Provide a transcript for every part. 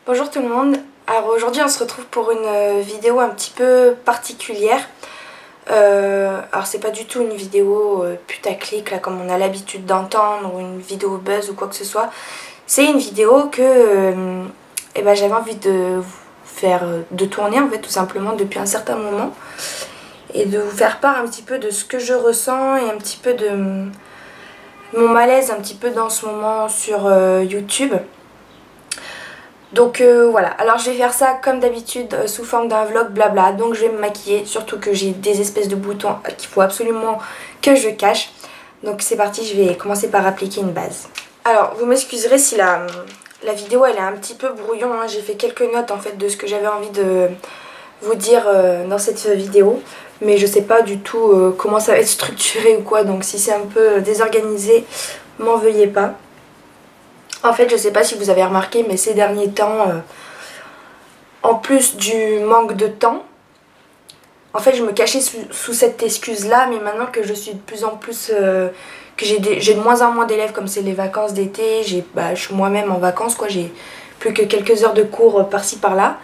Bonjour tout le monde, alors aujourd'hui on se retrouve pour une vidéo un petit peu particulière. Alors c'est pas du tout une vidéo putaclic là, comme on a l'habitude d'entendre, ou une vidéo buzz ou quoi que ce soit. C'est une vidéo que j'avais envie de vous faire, de tourner en fait tout simplement depuis un certain moment. Et de vous faire part un petit peu de ce que je ressens et un petit peu de mon malaise un petit peu dans ce moment sur YouTube. Donc voilà, alors je vais faire ça comme d'habitude sous forme d'un vlog blabla, donc je vais me maquiller, surtout que j'ai des espèces de boutons qu'il faut absolument que je cache. Donc c'est parti, je vais commencer par appliquer une base. Alors vous m'excuserez si la vidéo elle est un petit peu brouillon, hein. J'ai fait quelques notes en fait de ce que j'avais envie de vous dire dans cette vidéo, mais je sais pas du tout comment ça va être structuré ou quoi, donc si c'est un peu désorganisé, m'en veuillez pas. En fait, je sais pas si vous avez remarqué, mais ces derniers temps, en plus du manque de temps, en fait, je me cachais sous cette excuse-là, mais maintenant que je suis de plus en plus... que j'ai de moins en moins d'élèves, comme c'est les vacances d'été, je suis moi-même en vacances, quoi, j'ai plus que quelques heures de cours par-ci par-là,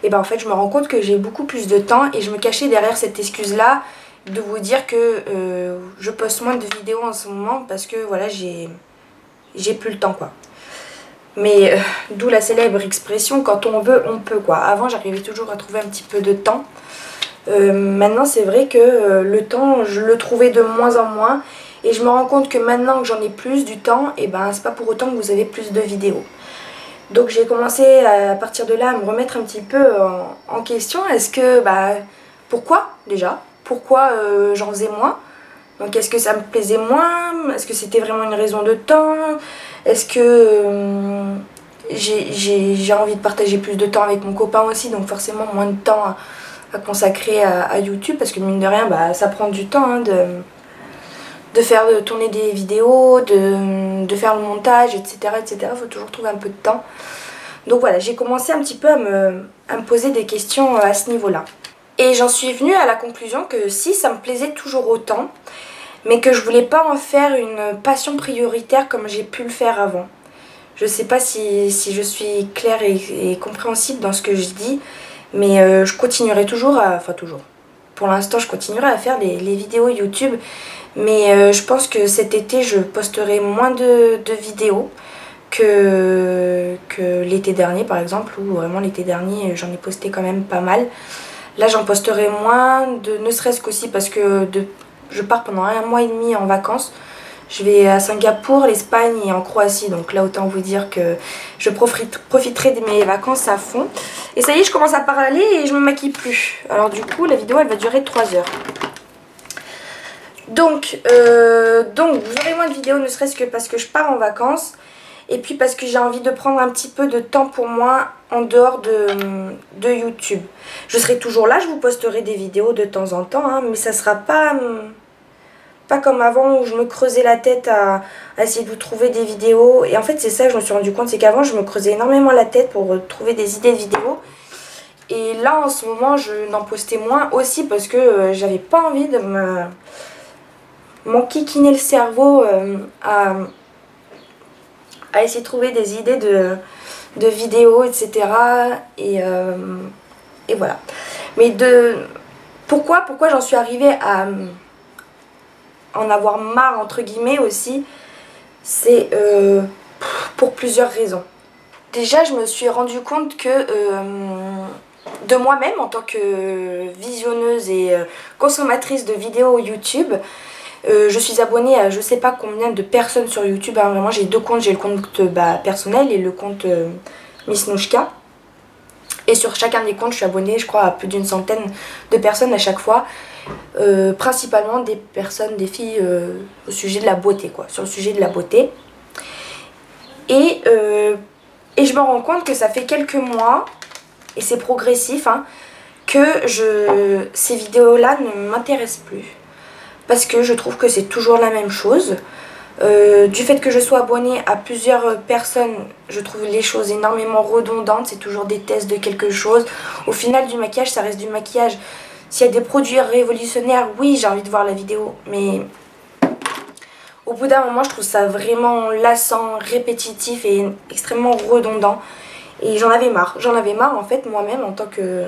et en fait, je me rends compte que j'ai beaucoup plus de temps, et je me cachais derrière cette excuse-là de vous dire que je poste moins de vidéos en ce moment, parce que voilà, j'ai plus le temps, quoi. Mais d'où la célèbre expression, quand on veut, on peut, quoi. Avant, j'arrivais toujours à trouver un petit peu de temps. Maintenant, c'est vrai que le temps, je le trouvais de moins en moins. Et je me rends compte que maintenant que j'en ai plus du temps, et c'est pas pour autant que vous avez plus de vidéos. Donc j'ai commencé à partir de là à me remettre un petit peu en question. Est-ce que, pourquoi déjà? Pourquoi j'en faisais moins? Donc est-ce que ça me plaisait moins? Est-ce que c'était vraiment une raison de temps? Est-ce que j'ai envie de partager plus de temps avec mon copain aussi, donc forcément moins de temps à consacrer à YouTube, parce que mine de rien, ça prend du temps, hein, de faire tourner des vidéos, de faire le montage, etc. etc. Il faut toujours trouver un peu de temps. Donc voilà, j'ai commencé un petit peu à me poser des questions à ce niveau-là. Et j'en suis venue à la conclusion que si ça me plaisait toujours autant, mais que je voulais pas en faire une passion prioritaire comme j'ai pu le faire avant. Je sais pas si je suis claire et compréhensible dans ce que je dis, mais je continuerai toujours à... Enfin toujours. Pour l'instant, je continuerai à faire les vidéos YouTube, mais je pense que cet été, je posterai moins de vidéos que l'été dernier, par exemple, où vraiment l'été dernier, j'en ai posté quand même pas mal. Là, j'en posterai moins, ne serait-ce qu'aussi parce que je pars pendant 1 mois et demi en vacances. Je vais à Singapour, l'Espagne et en Croatie, donc là autant vous dire que je profiterai de mes vacances à fond. Et ça y est, je commence à parler et je me maquille plus. Alors du coup, la vidéo elle va durer 3 heures. Donc vous aurez moins de vidéos, ne serait-ce que parce que je pars en vacances. Et puis parce que j'ai envie de prendre un petit peu de temps pour moi en dehors de YouTube. Je serai toujours là, je vous posterai des vidéos de temps en temps, hein, mais ça sera pas comme avant où je me creusais la tête à essayer de vous trouver des vidéos. Et en fait c'est ça que je me suis rendu compte, c'est qu'avant je me creusais énormément la tête pour trouver des idées de vidéos. Et là en ce moment je n'en postais moins aussi parce que j'avais pas envie de m'enquiquiner le cerveau à essayer de trouver des idées de vidéos, etc. Et voilà. Mais pourquoi j'en suis arrivée à en avoir marre, entre guillemets, aussi, c'est pour plusieurs raisons. Déjà, je me suis rendu compte que de moi-même, en tant que visionneuse et consommatrice de vidéos YouTube, je suis abonnée à je sais pas combien de personnes sur YouTube, hein. Vraiment j'ai deux comptes, j'ai le compte personnel et le compte Miss Nouchka. Et sur chacun des comptes je suis abonnée je crois à plus d'une centaine de personnes à chaque fois. Principalement des personnes, des filles au sujet de la beauté, quoi, sur le sujet de la beauté. Et je me rends compte que ça fait quelques mois, et c'est progressif, hein, que ces vidéos-là ne m'intéressent plus. Parce que je trouve que c'est toujours la même chose. Du fait que je sois abonnée à plusieurs personnes, je trouve les choses énormément redondantes. C'est toujours des tests de quelque chose. Au final, du maquillage, ça reste du maquillage. S'il y a des produits révolutionnaires, oui, j'ai envie de voir la vidéo. Mais au bout d'un moment, je trouve ça vraiment lassant, répétitif et extrêmement redondant. Et j'en avais marre en fait moi-même en tant que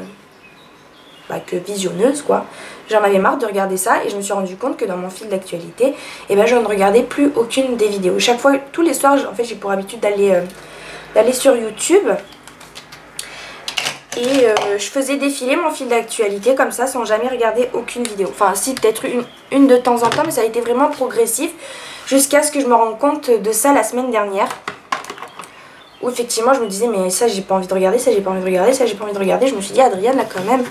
visionneuse quoi. J'en avais marre de regarder ça et je me suis rendu compte que dans mon fil d'actualité, eh ben, je ne regardais plus aucune des vidéos. Chaque fois, tous les soirs, en fait j'ai pour habitude d'aller sur YouTube et je faisais défiler mon fil d'actualité comme ça sans jamais regarder aucune vidéo. Enfin si, peut-être une de temps en temps, mais ça a été vraiment progressif jusqu'à ce que je me rende compte de ça la semaine dernière. Où effectivement je me disais mais ça j'ai pas envie de regarder, ça j'ai pas envie de regarder, ça j'ai pas envie de regarder. Je me suis dit Adriane là quand même,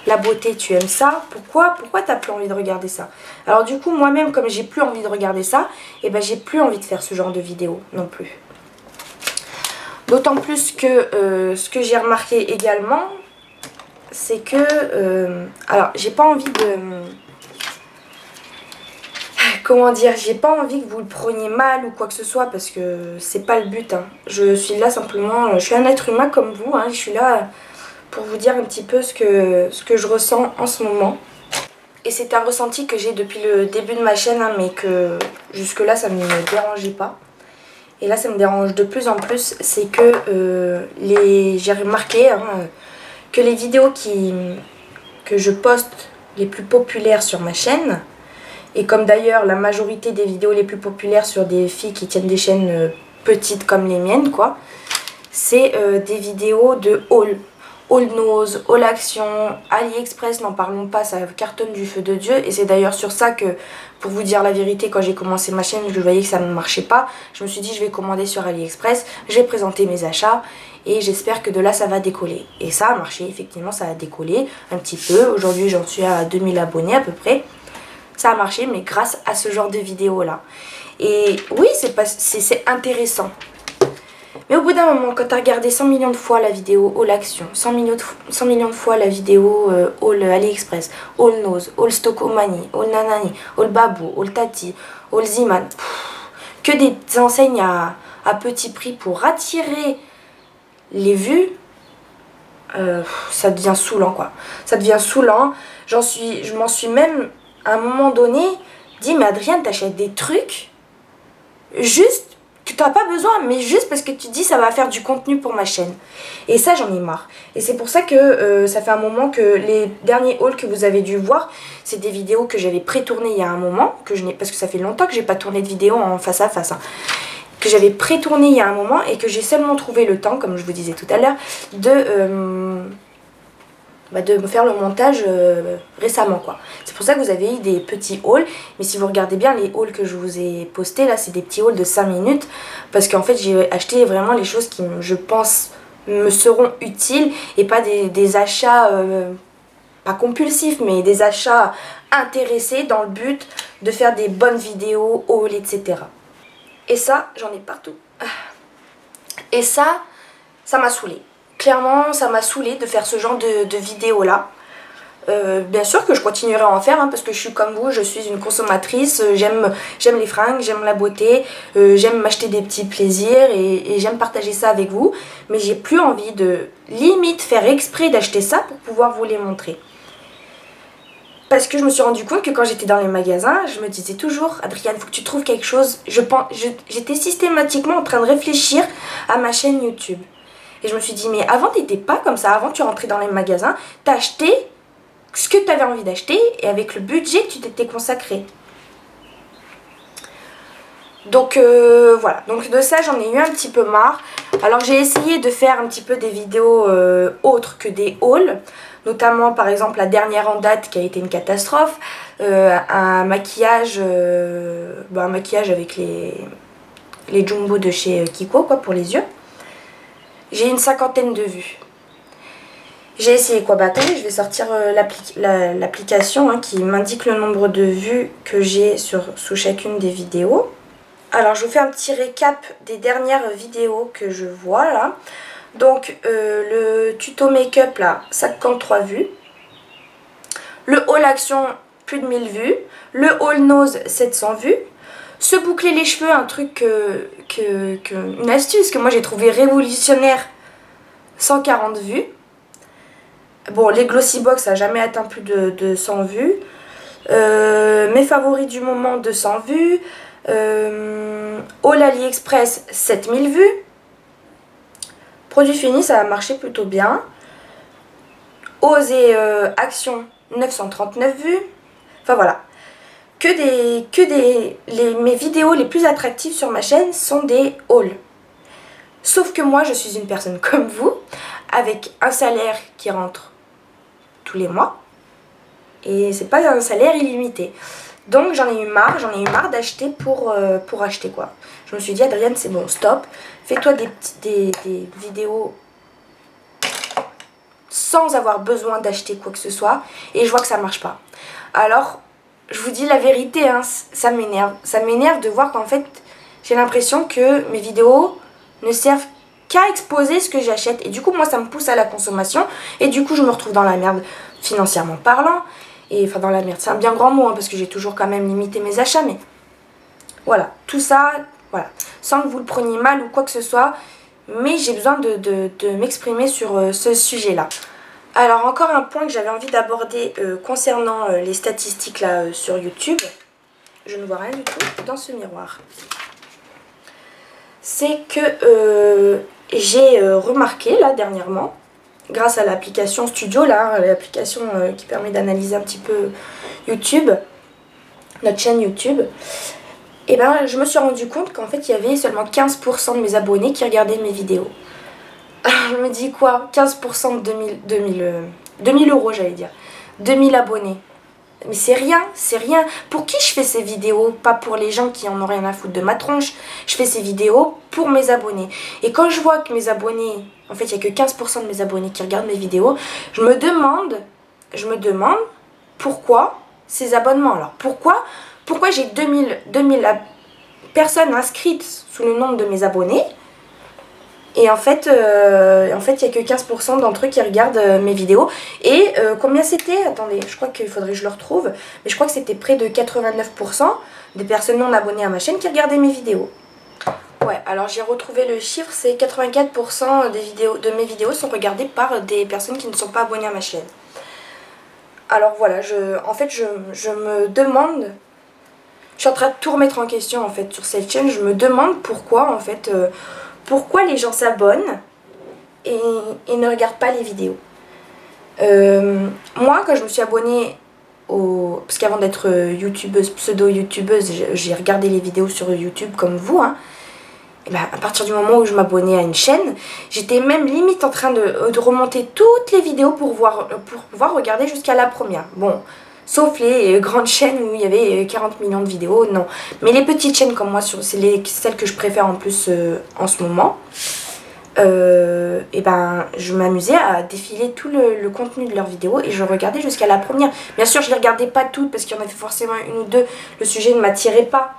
la beauté tu aimes ça, pourquoi t'as plus envie de regarder ça? Alors du coup moi-même comme j'ai plus envie de regarder ça, et ben j'ai plus envie de faire ce genre de vidéo non plus. D'autant plus que ce que j'ai remarqué également, c'est que alors j'ai pas envie de... Comment dire, j'ai pas envie que vous le preniez mal ou quoi que ce soit parce que c'est pas le but. Hein. Je suis là simplement, je suis un être humain comme vous, hein, je suis là pour vous dire un petit peu ce que je ressens en ce moment. Et c'est un ressenti que j'ai depuis le début de ma chaîne, hein, mais que jusque là ça ne me dérangeait pas. Et là ça me dérange de plus en plus, c'est que j'ai remarqué hein, que les vidéos que je poste les plus populaires sur ma chaîne, et comme d'ailleurs la majorité des vidéos les plus populaires sur des filles qui tiennent des chaînes petites comme les miennes quoi, c'est des vidéos de haul. Haul nose, haul action, AliExpress, n'en parlons pas, ça cartonne du feu de Dieu. Et c'est d'ailleurs sur ça que, pour vous dire la vérité, quand j'ai commencé ma chaîne, je voyais que ça ne marchait pas. Je me suis dit je vais commander sur AliExpress, je vais présenter mes achats et j'espère que de là ça va décoller. Et ça a marché, effectivement ça a décollé un petit peu. Aujourd'hui j'en suis à 2000 abonnés à peu près. Ça a marché, mais grâce à ce genre de vidéos là. Et oui, c'est intéressant. Mais au bout d'un moment, quand tu as regardé 100 millions de fois la vidéo Haul Action, 100 millions de fois la vidéo Haul AliExpress, Haul Nose, Haul Stockomanie, Haul Nanani, Haul Babou, Haul Tati, Haul Ziman, que des enseignes à petit prix pour attirer les vues, ça devient saoulant quoi. Ça devient saoulant. Je m'en suis même à un moment donné dit mais Adriane t'achètes des trucs juste que tu n'as pas besoin, mais juste parce que tu dis ça va faire du contenu pour ma chaîne. Et ça j'en ai marre. Et c'est pour ça que ça fait un moment que les derniers hauls que vous avez dû voir, c'est des vidéos que j'avais pré-tournées il y a un moment, parce que ça fait longtemps que j'ai pas tourné de vidéo en face à face, hein, que j'avais pré-tourné il y a un moment et que j'ai seulement trouvé le temps, comme je vous disais tout à l'heure, de me faire le montage récemment quoi. C'est pour ça que vous avez eu des petits hauls, mais si vous regardez bien les hauls que je vous ai postés là, c'est des petits hauls de 5 minutes parce qu'en fait j'ai acheté vraiment les choses qui je pense me seront utiles et pas des achats pas compulsifs mais des achats intéressés dans le but de faire des bonnes vidéos, hauls, etc. Et ça j'en ai partout. Et ça m'a saoulée. Clairement, ça m'a saoulée de faire ce genre de vidéos là. Bien sûr que je continuerai à en faire hein, parce que je suis comme vous, je suis une consommatrice, j'aime les fringues, j'aime la beauté, j'aime m'acheter des petits plaisirs et j'aime partager ça avec vous. Mais j'ai plus envie de limite faire exprès d'acheter ça pour pouvoir vous les montrer. Parce que je me suis rendu compte que quand j'étais dans les magasins, je me disais toujours Adriane, faut que tu trouves quelque chose. J'étais systématiquement en train de réfléchir à ma chaîne YouTube. Et je me suis dit, mais avant t'étais pas comme ça, avant tu rentrais dans les magasins, t'achetais ce que tu avais envie d'acheter et avec le budget que tu t'étais consacré. Donc voilà, donc de ça j'en ai eu un petit peu marre. Alors j'ai essayé de faire un petit peu des vidéos autres que des hauls, notamment par exemple la dernière en date qui a été une catastrophe, un maquillage avec les jumbo de chez Kiko quoi pour les yeux. J'ai une 50aine de vues. J'ai essayé quoi? Bah attendez, je vais sortir l'application hein, qui m'indique le nombre de vues que j'ai sous chacune des vidéos. Alors je vous fais un petit récap des dernières vidéos que je vois là. Donc le tuto make-up là, 53 vues. Le haul action, plus de 1000 vues. Le haul nose, 700 vues. Se boucler les cheveux, un truc une astuce que moi j'ai trouvé révolutionnaire, 140 vues. Bon, les Glossy Box, ça n'a jamais atteint plus de 100 vues. Mes favoris du moment, 200 vues. Haul AliExpress, 7000 vues. Produit fini, ça a marché plutôt bien. Osez Action, 939 vues. Enfin voilà. Mes vidéos les plus attractives sur ma chaîne sont des hauls. Sauf que moi, je suis une personne comme vous, avec un salaire qui rentre tous les mois. Et c'est pas un salaire illimité. Donc j'en ai eu marre d'acheter pour acheter quoi. Je me suis dit, Adrienne, c'est bon, stop. Fais-toi des vidéos sans avoir besoin d'acheter quoi que ce soit. Et je vois que ça marche pas. Alors, je vous dis la vérité, hein, ça m'énerve. Ça m'énerve de voir qu'en fait, j'ai l'impression que mes vidéos ne servent qu'à exposer ce que j'achète. Et du coup, moi, ça me pousse à la consommation. Et du coup, je me retrouve dans la merde financièrement parlant. Et enfin, dans la merde, c'est un bien grand mot, hein, parce que j'ai toujours quand même limité mes achats. Mais voilà, tout ça, voilà. Sans que vous le preniez mal ou quoi que ce soit. Mais j'ai besoin de m'exprimer sur ce sujet-là. Alors, encore un point que j'avais envie d'aborder concernant les statistiques là sur YouTube. Je ne vois rien du tout dans ce miroir. C'est que j'ai remarqué là dernièrement, grâce à l'application Studio, là, l'application qui permet d'analyser un petit peu YouTube, notre chaîne YouTube, et ben je me suis rendu compte qu'en fait il y avait seulement 15% de mes abonnés qui regardaient mes vidéos. Alors je me dis quoi, 15% de 2000 euros, j'allais dire, 2000 abonnés. Mais c'est rien, c'est rien. Pour qui je fais ces vidéos? Pas pour les gens qui en ont rien à foutre de ma tronche. Je fais ces vidéos pour mes abonnés. Et quand je vois que mes abonnés, en fait il n'y a que 15% de mes abonnés qui regardent mes vidéos, je me demande pourquoi ces abonnements. Alors pourquoi j'ai 2000 personnes inscrites sous le nombre de mes abonnés? Et en fait, il n'y a que 15% d'entre eux qui regardent mes vidéos. Et combien c'était? Attendez, je crois qu'il faudrait que je le retrouve. Mais je crois que c'était près de 89% des personnes non abonnées à ma chaîne qui regardaient mes vidéos. Ouais, alors j'ai retrouvé le chiffre, c'est 84% de mes vidéos sont regardées par des personnes qui ne sont pas abonnées à ma chaîne. Alors voilà, je me demande... Je suis en train de tout remettre en question en fait sur cette chaîne. Je me demande pourquoi en fait... pourquoi les gens s'abonnent et ne regardent pas les vidéos. Moi, quand je me suis abonnée parce qu'avant d'être youtubeuse, pseudo-youtubeuse, j'ai regardé les vidéos sur YouTube comme vous, hein. Et ben, à partir du moment où je m'abonnais à une chaîne, j'étais même limite en train de remonter toutes les vidéos pour pouvoir regarder jusqu'à la première. Bon, sauf les grandes chaînes où il y avait 40 millions de vidéos, non. Mais les petites chaînes comme moi, c'est celles que je préfère en plus en ce moment. Et ben, je m'amusais à défiler tout le contenu de leurs vidéos et je regardais jusqu'à la première. Bien sûr, je ne les regardais pas toutes parce qu'il y en avait forcément une ou deux. Le sujet ne m'attirait pas.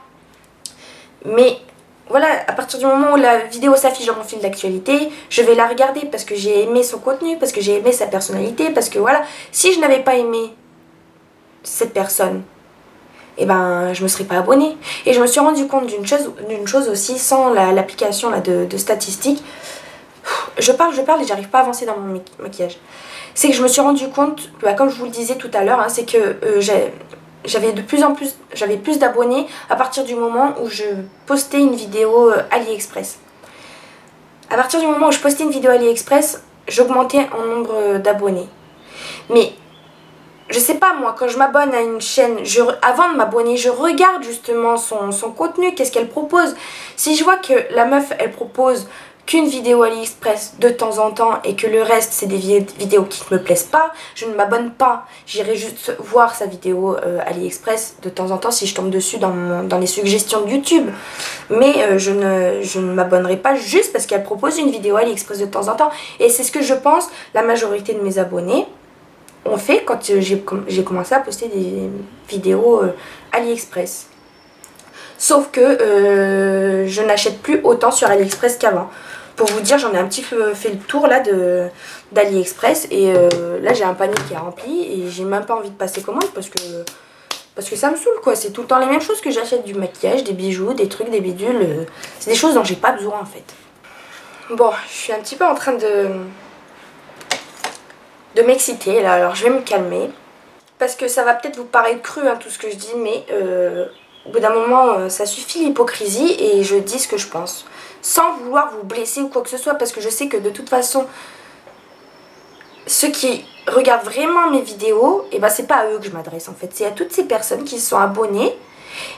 Mais voilà, à partir du moment où la vidéo s'affiche dans mon fil d'actualité, je vais la regarder parce que j'ai aimé son contenu, parce que j'ai aimé sa personnalité, parce que voilà, si je n'avais pas aimé cette personne, et ben je me serais pas abonnée. Et je me suis rendu compte d'une chose aussi, sans l'application de statistiques. Je parle et j'arrive pas à avancer dans mon maquillage. C'est que je me suis rendu compte, bah, comme je vous le disais tout à l'heure, hein, c'est que j'avais plus d'abonnés à partir du moment où je postais une vidéo AliExpress. À partir du moment où je postais une vidéo AliExpress, j'augmentais en nombre d'abonnés. Mais je sais pas, moi, quand je m'abonne à une chaîne, avant de m'abonner, je regarde justement son contenu, qu'est-ce qu'elle propose. Si je vois que la meuf, elle propose qu'une vidéo AliExpress de temps en temps et que le reste, c'est des vidéos qui ne me plaisent pas, je ne m'abonne pas. J'irai juste voir sa vidéo AliExpress de temps en temps si je tombe dessus dans les suggestions de YouTube. Mais je ne m'abonnerai pas juste parce qu'elle propose une vidéo AliExpress de temps en temps. Et c'est ce que je pense la majorité de mes abonnés ont fait quand j'ai commencé à poster des vidéos AliExpress. Sauf que je n'achète plus autant sur AliExpress qu'avant. Pour vous dire, j'en ai un petit peu fait le tour là d'AliExpress et là j'ai un panier qui est rempli et j'ai même pas envie de passer commande parce que ça me saoule quoi. C'est tout le temps les mêmes choses que j'achète, du maquillage, des bijoux, des trucs, des bidules. C'est des choses dont j'ai pas besoin en fait. Bon, je suis un petit peu en train de m'exciter là, alors je vais me calmer. Parce que ça va peut-être vous paraître cru hein, tout ce que je dis, mais au bout d'un moment ça suffit l'hypocrisie et je dis ce que je pense. sans vouloir vous blesser ou quoi que ce soit, parce que je sais que de toute façon, ceux qui regardent vraiment mes vidéos, et ben c'est pas à eux que je m'adresse en fait, c'est à toutes ces personnes qui se sont abonnées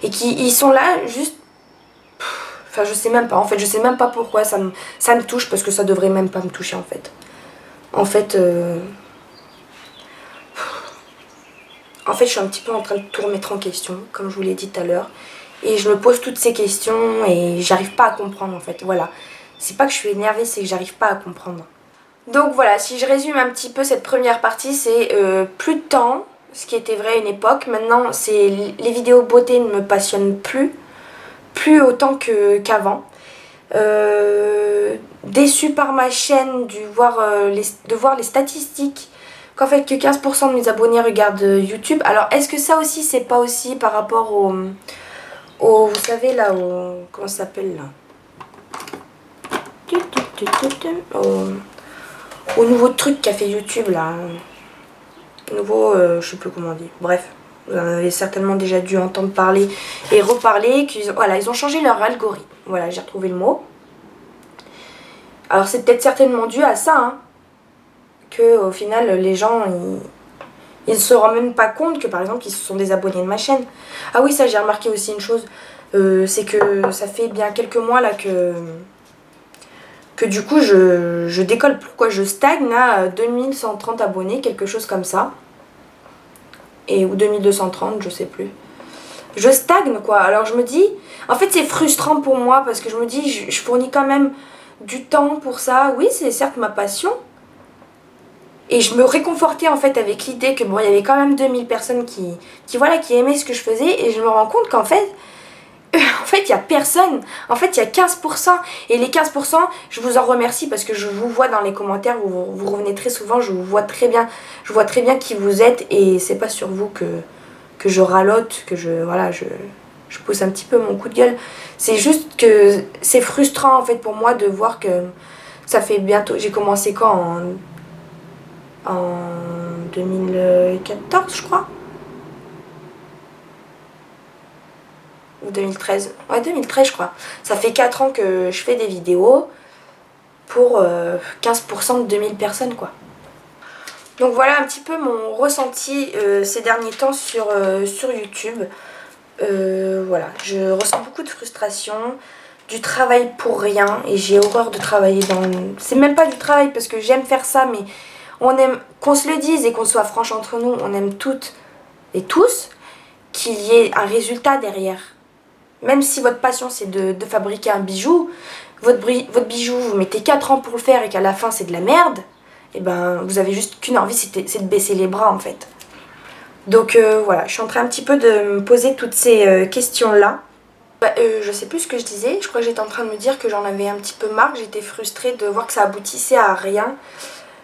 et qui ils sont là juste... Enfin je sais même pas, en fait je sais même pas pourquoi ça me touche, parce que ça devrait même pas me toucher en fait. En fait, je suis un petit peu en train de tout remettre en question, comme je vous l'ai dit tout à l'heure. Et je me pose toutes ces questions et j'arrive pas à comprendre en fait, voilà. C'est pas que je suis énervée, c'est que j'arrive pas à comprendre. Donc voilà, si je résume un petit peu cette première partie, c'est plus de temps, ce qui était vrai à une époque. Maintenant, les vidéos beauté ne me passionnent plus autant qu'avant. Déçue par ma chaîne de voir les statistiques qu'en fait que 15% de mes abonnés regardent YouTube. Alors est-ce que ça aussi c'est pas aussi par rapport vous savez là, comment ça s'appelle là, au nouveau truc qu'a fait YouTube là, nouveau, je sais plus comment on dit, bref. Vous en avez certainement déjà dû entendre parler et reparler. Voilà, ils ont changé leur algorithme. Voilà, j'ai retrouvé le mot. Alors c'est peut-être certainement dû à ça, hein, que au final les gens ils ne se rendent même pas compte que par exemple ils se sont désabonnés de ma chaîne. Ah oui, ça j'ai remarqué aussi une chose, c'est que ça fait bien quelques mois là que du coup je décolle plus quoi, je stagne à 2130 abonnés, quelque chose comme ça. Ou 2230, je sais plus. Je stagne quoi, alors je me dis, en fait c'est frustrant pour moi parce que je me dis, je fournis quand même du temps pour ça. Oui, c'est certes ma passion. Et je me réconfortais en fait avec l'idée que bon, il y avait quand même 2000 personnes qui aimaient ce que je faisais. Et je me rends compte qu'en fait, il n'y a personne. En fait, il y a 15%. Et les 15%, je vous en remercie parce que je vous vois dans les commentaires, vous revenez très souvent, je vous vois très bien. Je vois très bien qui vous êtes et c'est pas sur vous que je ralote, que je pousse un petit peu mon coup de gueule. C'est juste que c'est frustrant en fait pour moi de voir que ça fait bientôt... J'ai commencé quand en 2014 je crois, ou 2013, ouais 2013 je crois. Ça fait 4 ans que je fais des vidéos pour 15% de 2000 personnes quoi. Donc voilà un petit peu mon ressenti ces derniers temps sur YouTube. Voilà, je ressens beaucoup de frustration, du travail pour rien et j'ai horreur de travailler dans... C'est même pas du travail parce que j'aime faire ça, mais on aime, qu'on se le dise et qu'on soit franche entre nous, on aime toutes et tous qu'il y ait un résultat derrière. Même si votre passion c'est de fabriquer un bijou, votre bijou vous mettez 4 ans pour le faire et qu'à la fin c'est de la merde, et ben vous avez juste qu'une envie, c'est de baisser les bras en fait. Donc voilà, je suis en train un petit peu de me poser toutes ces questions-là. Je sais plus ce que je disais, je crois que j'étais en train de me dire que j'en avais un petit peu marre, que j'étais frustrée de voir que ça aboutissait à rien.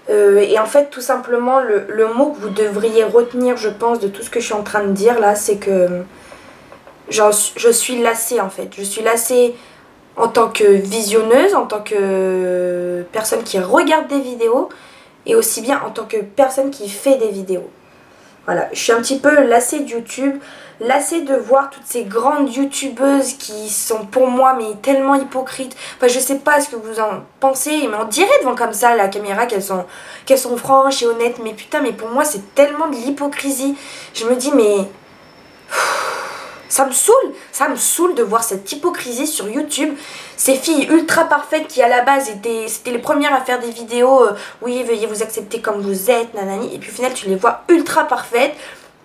Et en fait tout simplement le mot que vous devriez retenir je pense de tout ce que je suis en train de dire là, c'est que je suis lassée en fait. Je suis lassée en tant que visionneuse, en tant que personne qui regarde des vidéos et aussi bien en tant que personne qui fait des vidéos. Voilà, je suis un petit peu lassée de YouTube, lassée de voir toutes ces grandes youtubeuses qui sont pour moi mais tellement hypocrites. Enfin je sais pas ce que vous en pensez, mais on dirait devant comme ça la caméra qu'elles sont franches et honnêtes. Mais putain, mais pour moi c'est tellement de l'hypocrisie. Je me dis mais... ça me saoule de voir cette hypocrisie sur YouTube. Ces filles ultra parfaites qui à la base c'était les premières à faire des vidéos oui veuillez vous accepter comme vous êtes, nanani. Et puis au final tu les vois ultra parfaites,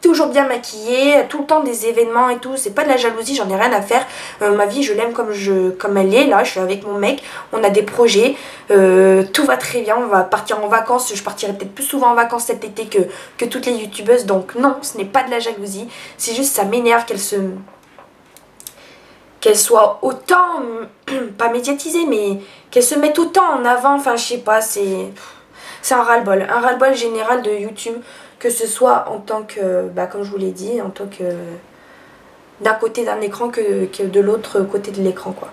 toujours bien maquillées, tout le temps des événements et tout. C'est pas de la jalousie, j'en ai rien à faire. Ma vie je l'aime comme elle est. Là je suis avec mon mec, on a des projets, tout va très bien, on va partir en vacances. Je partirai peut-être plus souvent en vacances cet été que toutes les youtubeuses. Donc non, ce n'est pas de la jalousie, c'est juste ça m'énerve qu'elle soit autant, pas médiatisée, mais qu'elle se mette autant en avant. Enfin je sais pas, c'est un ras-le-bol général de YouTube, que ce soit en tant que, comme je vous l'ai dit, en tant que d'un côté d'un écran que de l'autre côté de l'écran quoi.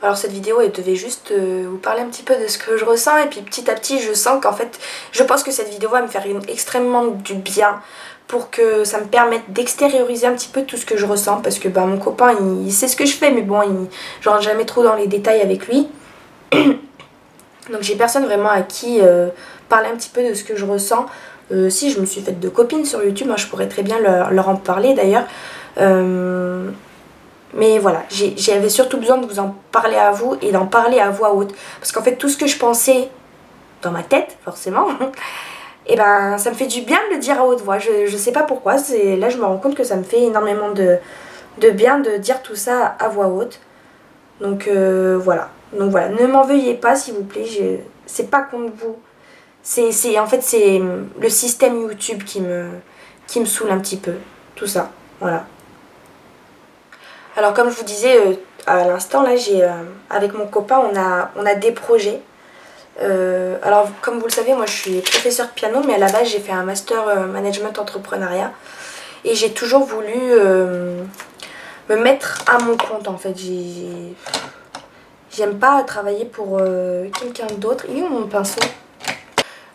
Alors cette vidéo elle devait juste vous parler un petit peu de ce que je ressens et puis petit à petit je sens qu'en fait je pense que cette vidéo va me faire extrêmement du bien pour que ça me permette d'extérioriser un petit peu tout ce que je ressens parce que bah, mon copain il sait ce que je fais mais bon je rentre jamais trop dans les détails avec lui. Donc j'ai personne vraiment à qui parler un petit peu de ce que je ressens. Si je me suis faite de copines sur YouTube, hein, je pourrais très bien leur en parler d'ailleurs. Mais voilà, j'avais surtout besoin de vous en parler à vous et d'en parler à voix haute. Parce qu'en fait, tout ce que je pensais dans ma tête, forcément, et ben ça me fait du bien de le dire à haute voix. Je sais pas pourquoi, là je me rends compte que ça me fait énormément de bien de dire tout ça à voix haute. Donc voilà. Donc voilà, ne m'en veuillez pas s'il vous plaît, c'est pas contre vous. En fait, c'est le système YouTube qui me saoule un petit peu. Tout ça, voilà. Alors comme je vous disais à l'instant, là, avec mon copain, on a des projets. Alors comme vous le savez, moi je suis professeure de piano, mais à la base j'ai fait un master management entrepreneuriat. Et j'ai toujours voulu me mettre à mon compte en fait. J'aime pas travailler pour quelqu'un d'autre. Il est où mon pinceau ?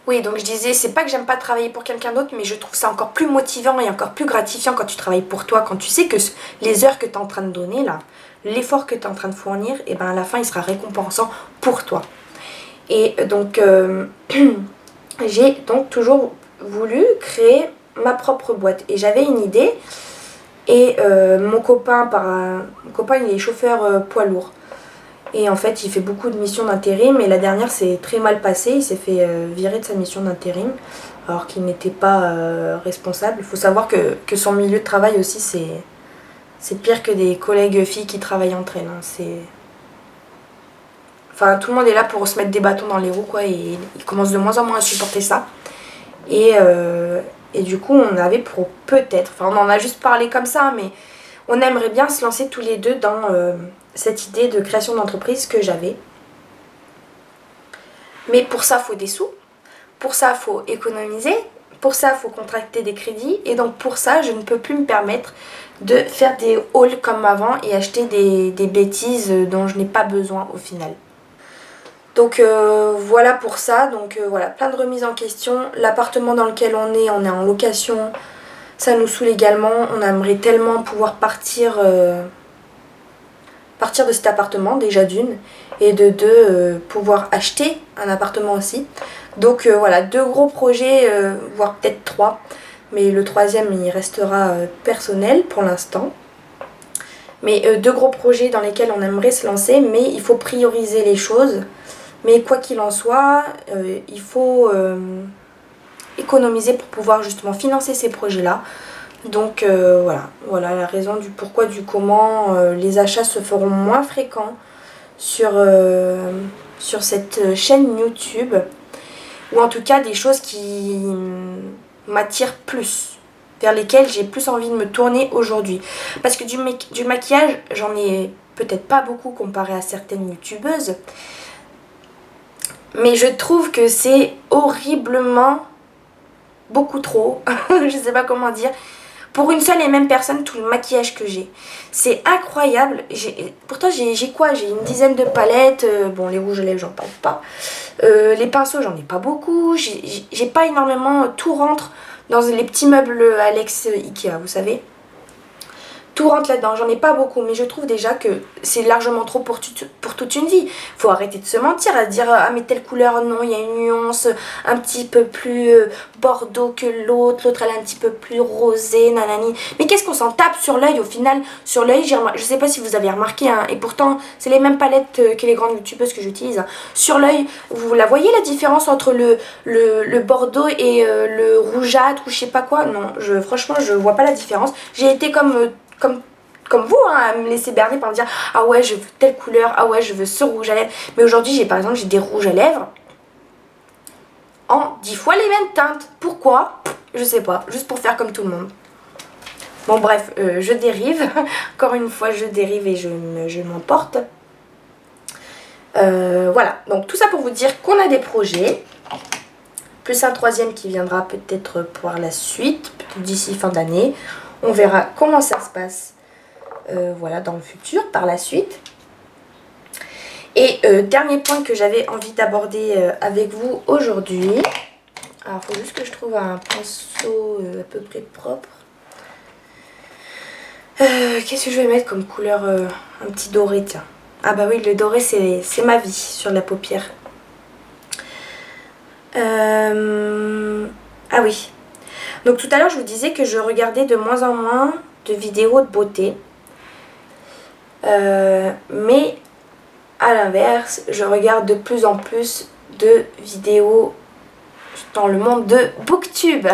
Oui, donc je disais, c'est pas que j'aime pas travailler pour quelqu'un d'autre, mais je trouve ça encore plus motivant et encore plus gratifiant quand tu travailles pour toi, quand tu sais que les heures que tu es en train de donner, là, l'effort que tu es en train de fournir, et ben à la fin, il sera récompensant pour toi. Et donc, j'ai donc toujours voulu créer ma propre boîte. Et j'avais une idée, et mon copain, il est chauffeur poids lourd. Et en fait, il fait beaucoup de missions d'intérim. Et la dernière s'est très mal passée. Il s'est fait virer de sa mission d'intérim. Alors qu'il n'était pas responsable. Il faut savoir que son milieu de travail aussi, c'est pire que des collègues filles qui travaillent entre elles. Hein. Enfin, tout le monde est là pour se mettre des bâtons dans les roues, quoi. Et il commence de moins en moins à supporter ça. Et du coup, on avait pour peut-être... Enfin, on en a juste parlé comme ça, mais on aimerait bien se lancer tous les deux dans... cette idée de création d'entreprise que j'avais. Mais pour ça, il faut des sous. Pour ça, il faut économiser. Pour ça, il faut contracter des crédits. Et donc pour ça, je ne peux plus me permettre de faire des hauls comme avant et acheter des bêtises dont je n'ai pas besoin au final. Donc voilà pour ça. Donc voilà, plein de remises en question. L'appartement dans lequel on est en location. Ça nous saoule également. On aimerait tellement pouvoir partir de cet appartement déjà d'une et de deux pouvoir acheter un appartement aussi. Donc voilà, 2 gros projets, voire peut-être 3, mais le troisième il restera personnel pour l'instant. Mais 2 gros projets dans lesquels on aimerait se lancer, mais il faut prioriser les choses. Mais quoi qu'il en soit, il faut économiser pour pouvoir justement financer ces projets-là. Donc voilà la raison du pourquoi, du comment. Les achats se feront moins fréquents sur cette chaîne YouTube, ou en tout cas des choses qui m'attirent plus, vers lesquelles j'ai plus envie de me tourner aujourd'hui. Parce que du maquillage, j'en ai peut-être pas beaucoup comparé à certaines youtubeuses, mais je trouve que c'est horriblement beaucoup trop, je sais pas comment dire. Pour une seule et même personne, tout le maquillage que j'ai. C'est incroyable. Pourtant, j'ai quoi? J'ai une dizaine de palettes. Bon, les rouges à lèvres, j'en parle pas. Les pinceaux, j'en ai pas beaucoup. J'ai pas énormément. Tout rentre dans les petits meubles Alex Ikea, vous savez. Tout rentre là-dedans, j'en ai pas beaucoup, mais je trouve déjà que c'est largement trop pour toute une vie. Faut arrêter de se mentir, à se dire ah mais telle couleur, non, il y a une nuance un petit peu plus bordeaux que l'autre elle est un petit peu plus rosée, nanani. Mais qu'est-ce qu'on s'en tape sur l'œil au final? Sur l'œil, je sais pas si vous avez remarqué, hein, et pourtant c'est les mêmes palettes que les grandes youtubeuses que j'utilise. Hein. Sur l'œil, vous la voyez la différence entre le bordeaux et le rougeâtre ou je sais pas quoi? Non, franchement je vois pas la différence. J'ai été comme vous, hein, à me laisser berner par me dire ah ouais je veux telle couleur, ah ouais je veux ce rouge à lèvres. Mais aujourd'hui par exemple j'ai des rouges à lèvres en 10 fois les mêmes teintes. Pourquoi? Je sais pas, juste pour faire comme tout le monde. Bon bref, je dérive. Encore une fois je dérive et je m'emporte. Voilà, donc tout ça pour vous dire qu'on a des projets. Plus un troisième qui viendra peut-être pour la suite, peut-être d'ici fin d'année. On verra comment ça se passe voilà, dans le futur, par la suite. Et dernier point que j'avais envie d'aborder avec vous aujourd'hui. Alors, il faut juste que je trouve un pinceau à peu près propre. Qu'est-ce que je vais mettre comme couleur un petit doré, tiens. Ah bah oui, le doré, c'est ma vie sur la paupière. Ah oui. Donc tout à l'heure, je vous disais que je regardais de moins en moins de vidéos de beauté. Mais à l'inverse, je regarde de plus en plus de vidéos dans le monde de Booktube.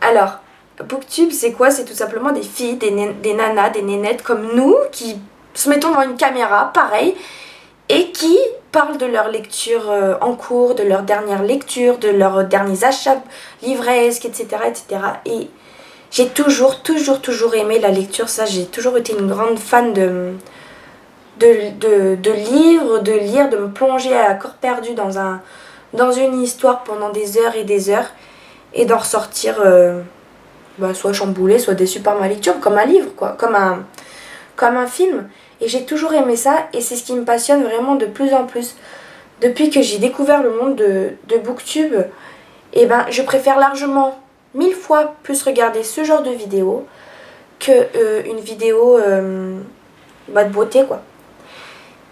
Alors, Booktube, c'est quoi? C'est tout simplement des filles, des nanas, des nénettes comme nous qui se mettent devant une caméra, pareil, et qui parlent de leur lecture en cours, de leur dernière lecture, de leurs derniers achats livresques, etc. etc. Et j'ai toujours aimé la lecture, ça, j'ai toujours été une grande fan de livres, de lire, de me plonger à corps perdu dans une histoire pendant des heures et des heures et d'en ressortir soit chamboulé, soit déçu par ma lecture, comme un livre, quoi, comme un film. Et j'ai toujours aimé ça et c'est ce qui me passionne vraiment de plus en plus. Depuis que j'ai découvert le monde de Booktube, et ben, je préfère largement 1000 fois plus regarder ce genre de vidéo que une vidéo de beauté, quoi.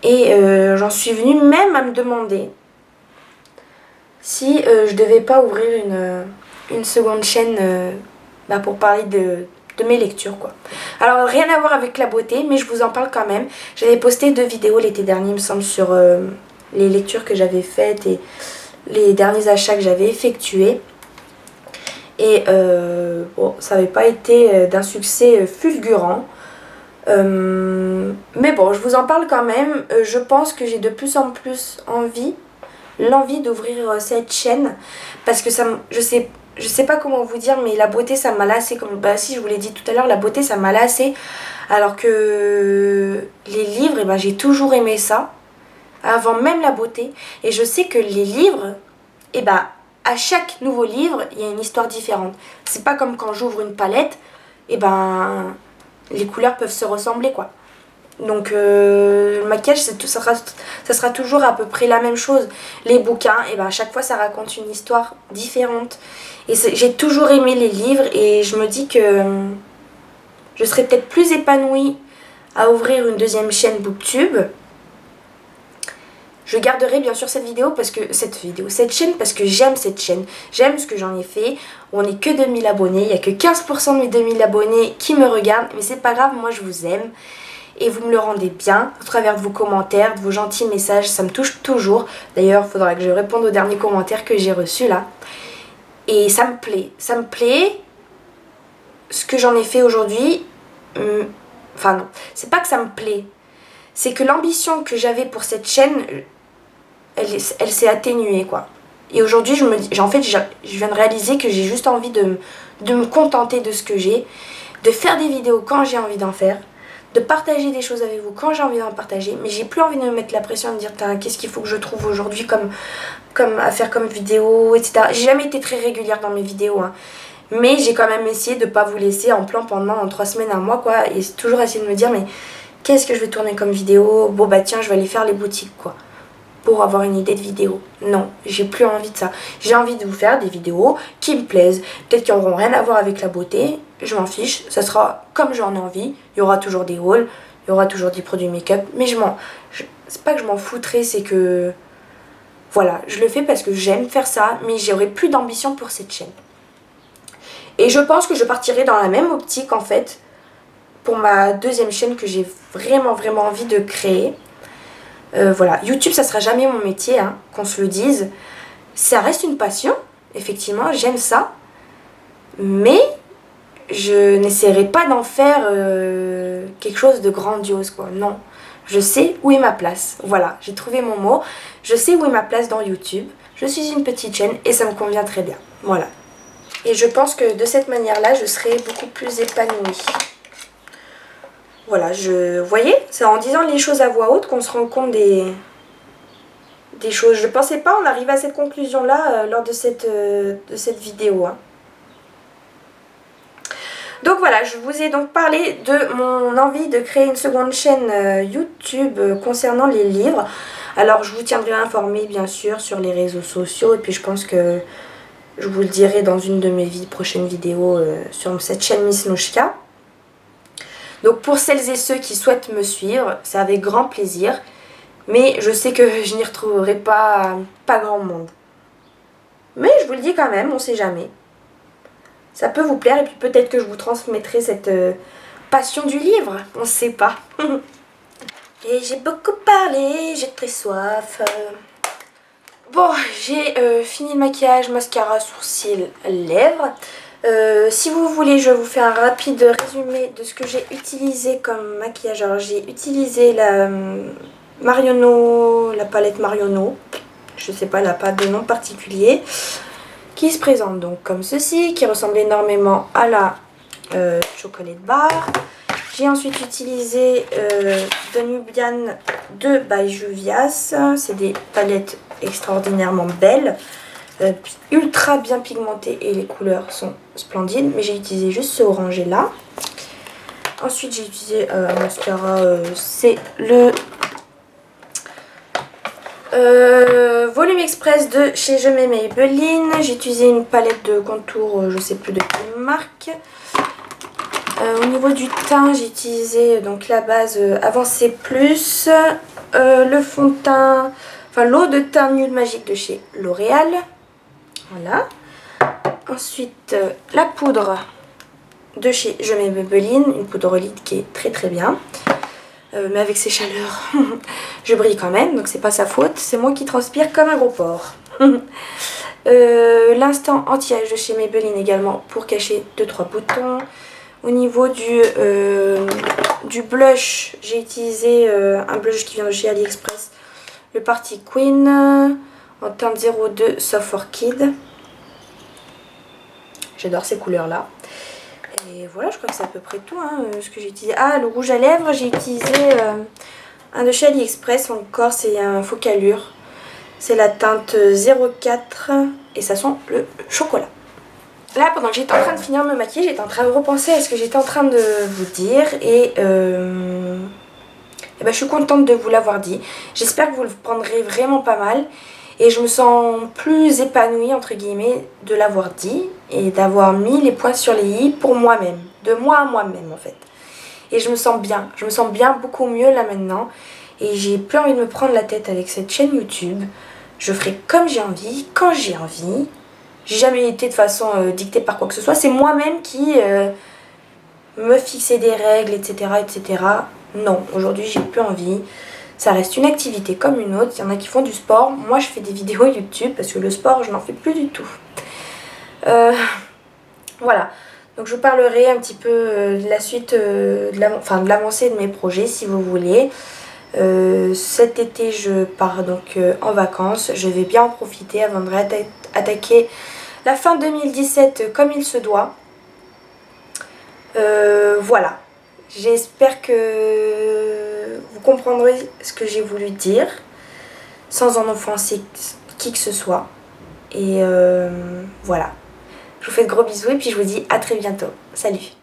Et j'en suis venue même à me demander si je devais pas ouvrir une seconde chaîne pour parler de mes lectures, quoi. Alors rien à voir avec la beauté, mais je vous en parle quand même. J'avais posté 2 vidéos l'été dernier, il me semble, sur les lectures que j'avais faites et les derniers achats que j'avais effectués. Et bon, ça n'avait pas été d'un succès fulgurant. Mais bon, je vous en parle quand même. Je pense que j'ai de plus en plus l'envie d'ouvrir cette chaîne parce que je sais pas comment vous dire, mais la beauté ça m'a lassé, comme si je vous l'ai dit tout à l'heure, la beauté ça m'a lassé, alors que les livres, j'ai toujours aimé ça avant même la beauté. Et je sais que les livres, à chaque nouveau livre il y a une histoire différente. C'est pas comme quand j'ouvre une palette, les couleurs peuvent se ressembler, quoi. Donc le maquillage ça sera toujours à peu près la même chose. Les bouquins, à chaque fois ça raconte une histoire différente. Et j'ai toujours aimé les livres et je me dis que je serais peut-être plus épanouie à ouvrir une deuxième chaîne Booktube. Je garderai bien sûr cette chaîne parce que j'aime cette chaîne. J'aime ce que j'en ai fait. On n'est que 2000 abonnés. Il n'y a que 15% de mes 2000 abonnés qui me regardent. Mais c'est pas grave, moi je vous aime. Et vous me le rendez bien à travers de vos commentaires, de vos gentils messages. Ça me touche toujours. D'ailleurs, il faudra que je réponde aux derniers commentaires que j'ai reçus là. Et ça me plaît. Ça me plaît. Ce que j'en ai fait aujourd'hui. Enfin non, c'est pas que ça me plaît. C'est que l'ambition que j'avais pour cette chaîne, elle s'est atténuée, quoi. Et aujourd'hui, je viens de réaliser que j'ai juste envie de me contenter de ce que j'ai, de faire des vidéos quand j'ai envie d'en faire, de partager des choses avec vous quand j'ai envie d'en partager, mais j'ai plus envie de me mettre la pression de me dire qu'est-ce qu'il faut que je trouve aujourd'hui comme à faire comme vidéo, etc. J'ai jamais été très régulière dans mes vidéos, hein. Mais j'ai quand même essayé de pas vous laisser en plan pendant 3 semaines, un mois, quoi. Et toujours essayer de me dire, mais qu'est-ce que je vais tourner comme vidéo? Bon tiens, je vais aller faire les boutiques, quoi, pour avoir une idée de vidéo. Non, j'ai plus envie de ça. J'ai envie de vous faire des vidéos qui me plaisent. Peut-être qu'ils n'auront rien à voir avec la beauté. Je m'en fiche. Ça sera comme j'en ai envie. Il y aura toujours des hauls. Il y aura toujours des produits make-up. Mais c'est pas que je m'en foutrais, c'est que... Voilà, je le fais parce que j'aime faire ça. Mais j'aurai plus d'ambition pour cette chaîne. Et je pense que je partirai dans la même optique, en fait, pour ma deuxième chaîne que j'ai vraiment envie de créer. Voilà, YouTube ça sera jamais mon métier, hein, qu'on se le dise. Ça reste une passion, effectivement, j'aime ça. Mais je n'essaierai pas d'en faire quelque chose de grandiose, quoi. Non, je sais où est ma place. Voilà, j'ai trouvé mon mot. Je sais où est ma place dans YouTube. Je suis une petite chaîne et ça me convient très bien. Voilà. Et je pense que de cette manière-là, je serai beaucoup plus épanouie. Voilà, vous voyez, c'est en disant les choses à voix haute qu'on se rend compte des choses. Je ne pensais pas en arriver à cette conclusion-là lors de cette vidéo, hein. Donc voilà, je vous ai donc parlé de mon envie de créer une seconde chaîne YouTube concernant les livres. Alors je vous tiendrai informé bien sûr sur les réseaux sociaux et puis je pense que je vous le dirai dans une de mes prochaines vidéos sur cette chaîne Miss Nouchka. Donc pour celles et ceux qui souhaitent me suivre, c'est avec grand plaisir. Mais je sais que je n'y retrouverai pas grand monde. Mais je vous le dis quand même, on sait jamais. Ça peut vous plaire et puis peut-être que je vous transmettrai cette passion du livre. On ne sait pas. Et j'ai beaucoup parlé, j'ai très soif. Bon, j'ai fini le maquillage, mascara, sourcils, lèvres. Si vous voulez, je vous fais un rapide résumé de ce que j'ai utilisé comme maquillage. Alors j'ai utilisé la Marionneau, la palette Marionneau. Je sais pas, elle n'a pas de nom particulier. Qui se présente donc comme ceci, qui ressemble énormément à la chocolate bar. J'ai ensuite utilisé de Nubian de by Juvias. C'est des palettes extraordinairement belles, ultra bien pigmentées et les couleurs sont splendides. Mais j'ai utilisé juste ce orangé là. Ensuite j'ai utilisé un mascara, c'est le Volume Express de chez Je Mets Maybelline. J'ai utilisé une palette de contour, je sais plus de quelle marque. Au niveau du teint, j'ai utilisé donc la base Avancée Plus, le fond de teint, enfin l'eau de teint nude magique de chez L'Oréal. Voilà. Ensuite, la poudre de chez Je Mets Maybelline, une poudre lid qui est très très bien. Mais avec ces chaleurs, je brille quand même, donc c'est pas sa faute, c'est moi qui transpire comme un gros porc. L'instant anti-âge de chez Maybelline également pour cacher 2-3 boutons. Au niveau du blush, j'ai utilisé un blush qui vient de chez AliExpress, le Party Queen en teinte 02 Soft Orchid. J'adore ces couleurs là. Et voilà, je crois que c'est à peu près tout ce que j'ai utilisé. Ah, le rouge à lèvres, j'ai utilisé un de chez AliExpress encore, c'est un Focalure. C'est la teinte 04 et ça sent le chocolat. Là, pendant que j'étais en train de finir de me maquiller, j'étais en train de repenser à ce que j'étais en train de vous dire et ben, je suis contente de vous l'avoir dit. J'espère que vous le prendrez vraiment pas mal. Et je me sens plus épanouie, entre guillemets, de l'avoir dit et d'avoir mis les points sur les i pour moi-même. De moi à moi-même, en fait. Et je me sens bien. Je me sens bien beaucoup mieux là maintenant. Et j'ai plus envie de me prendre la tête avec cette chaîne YouTube. Je ferai comme j'ai envie, quand j'ai envie. J'ai jamais été de façon dictée par quoi que ce soit. C'est moi-même qui me fixais des règles, etc. etc. Non, aujourd'hui j'ai plus envie. Ça reste une activité comme une autre. Il y en a qui font du sport. Moi, je fais des vidéos YouTube parce que le sport, je n'en fais plus du tout. Voilà. Donc, je vous parlerai un petit peu de la suite, de l'avancée de mes projets, si vous voulez. Cet été, je pars donc en vacances. Je vais bien en profiter avant de attaquer la fin 2017 comme il se doit. Voilà. J'espère que vous comprendrez ce que j'ai voulu dire sans en offenser qui que ce soit. Et voilà. Je vous fais de gros bisous et puis je vous dis à très bientôt. Salut!